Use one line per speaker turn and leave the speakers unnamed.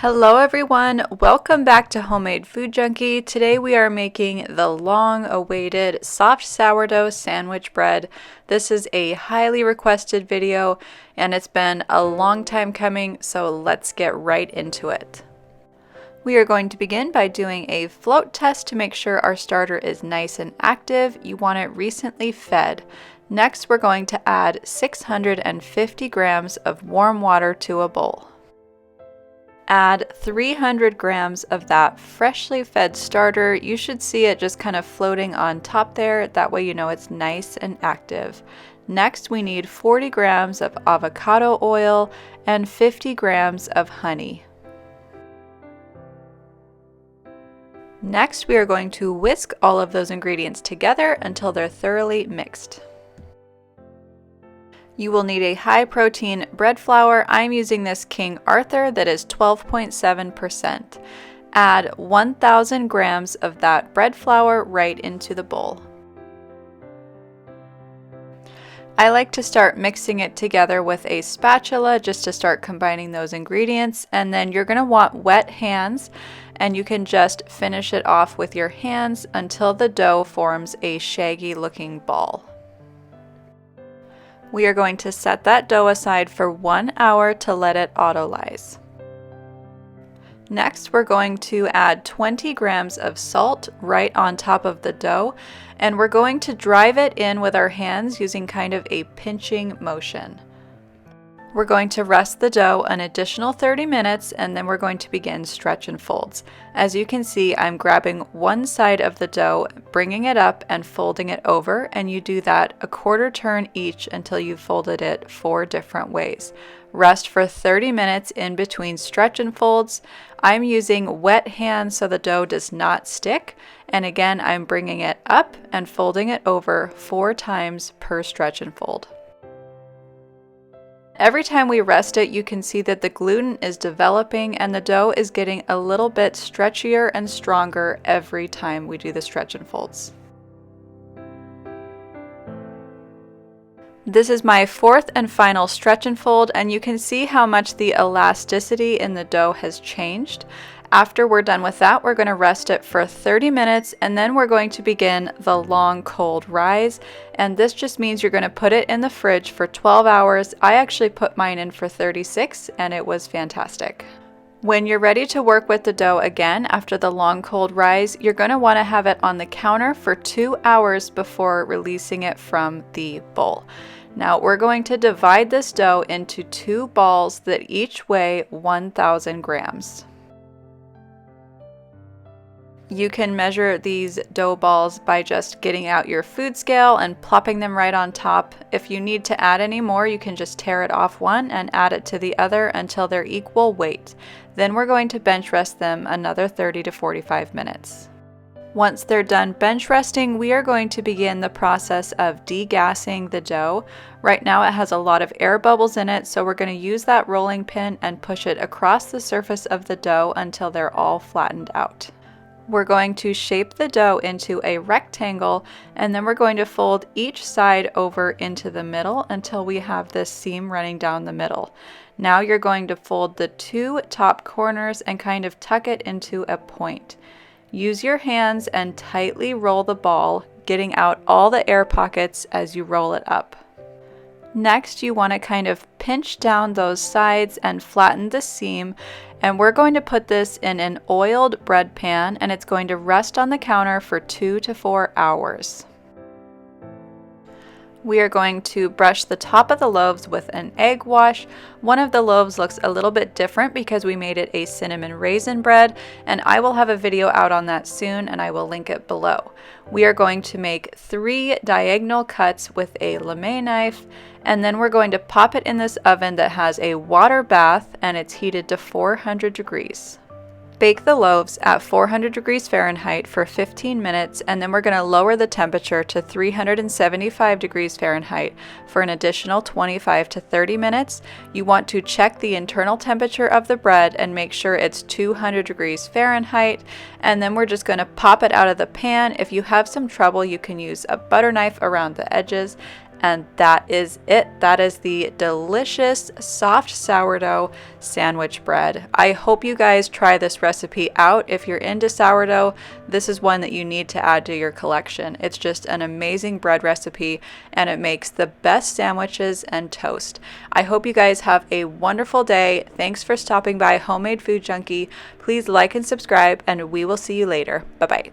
Hello everyone, welcome back to Homemade Food Junkie. Today we are making the long-awaited soft sourdough sandwich bread. This is a highly requested video and it's been a long time coming, so let's get right into it. We are going to begin by doing a float test to make sure our starter is nice and active. You want it recently fed. Next, we're going to add 650 grams of warm water to a bowl. Add 300 grams of that freshly fed starter. You should see it just kind of floating on top there. That way you know it's nice and active. Next, we need 40 grams of avocado oil and 50 grams of honey. Next, we are going to whisk all of those ingredients together until they're thoroughly mixed. You will need a high protein bread flour. I'm using this King Arthur that is 12.7%. Add 1,000 grams of that bread flour right into the bowl. I like to start mixing it together with a spatula just to start combining those ingredients, and then you're going to want wet hands, and you can just finish it off with your hands until the dough forms a shaggy looking ball. We are going to set that dough aside for 1 hour to let it autolyze. Next, we're going to add 20 grams of salt right on top of the dough, and we're going to drive it in with our hands using kind of a pinching motion. We're going to rest the dough an additional 30 minutes, and then we're going to begin stretch and folds. As you can see, I'm grabbing one side of the dough, bringing it up and folding it over, and you do that a quarter turn each until you've folded it 4 different ways. Rest for 30 minutes in between stretch and folds. I'm using wet hands so the dough does not stick, and again, I'm bringing it up and folding it over 4 times per stretch and fold. Every time we rest it, you can see that the gluten is developing and the dough is getting a little bit stretchier and stronger every time we do the stretch and folds. This is my 4th and final stretch and fold, and you can see how much the elasticity in the dough has changed. After we're done with that, we're going to rest it for 30 minutes, and then we're going to begin the long cold rise. And this just means you're going to put it in the fridge for 12 hours. I actually put mine in for 36, and it was fantastic. When you're ready to work with the dough again after the long cold rise, you're going to want to have it on the counter for 2 hours before releasing it from the bowl. Now we're going to divide this dough into 2 balls that each weigh 1,000 grams. You can measure these dough balls by just getting out your food scale and plopping them right on top. If you need to add any more, you can just tear it off one and add it to the other until they're equal weight. Then we're going to bench rest them another 30 to 45 minutes. Once they're done bench resting, we are going to begin the process of degassing the dough. Right now it has a lot of air bubbles in it, so we're going to use that rolling pin and push it across the surface of the dough until they're all flattened out. We're going to shape the dough into a rectangle, and then we're going to fold each side over into the middle until we have this seam running down the middle. Now you're going to fold the 2 top corners and kind of tuck it into a point. Use your hands and tightly roll the ball, getting out all the air pockets as you roll it up. Next, you want to kind of pinch down those sides and flatten the seam, and we're going to put this in an oiled bread pan, and it's going to rest on the counter for 2 to 4 hours. We are going to brush the top of the loaves with an egg wash. One of the loaves looks a little bit different because we made it a cinnamon raisin bread, and I will have a video out on that soon, and I will link it below. We are going to make 3 diagonal cuts with a lame knife, and then we're going to pop it in this oven that has a water bath, and it's heated to 400 degrees. Bake the loaves at 400 degrees Fahrenheit for 15 minutes, and then we're going to lower the temperature to 375 degrees Fahrenheit for an additional 25 to 30 minutes. You want to check the internal temperature of the bread and make sure it's 200 degrees Fahrenheit, and then we're just going to pop it out of the pan. If you have some trouble, you can use a butter knife around the edges. And that is it. That is the delicious soft sourdough sandwich bread. I hope you guys try this recipe out. If you're into sourdough, this is one that you need to add to your collection. It's just an amazing bread recipe and it makes the best sandwiches and toast. I hope you guys have a wonderful day. Thanks for stopping by Homemade Food Junkie. Please like and subscribe, and we will see you later. Bye-bye.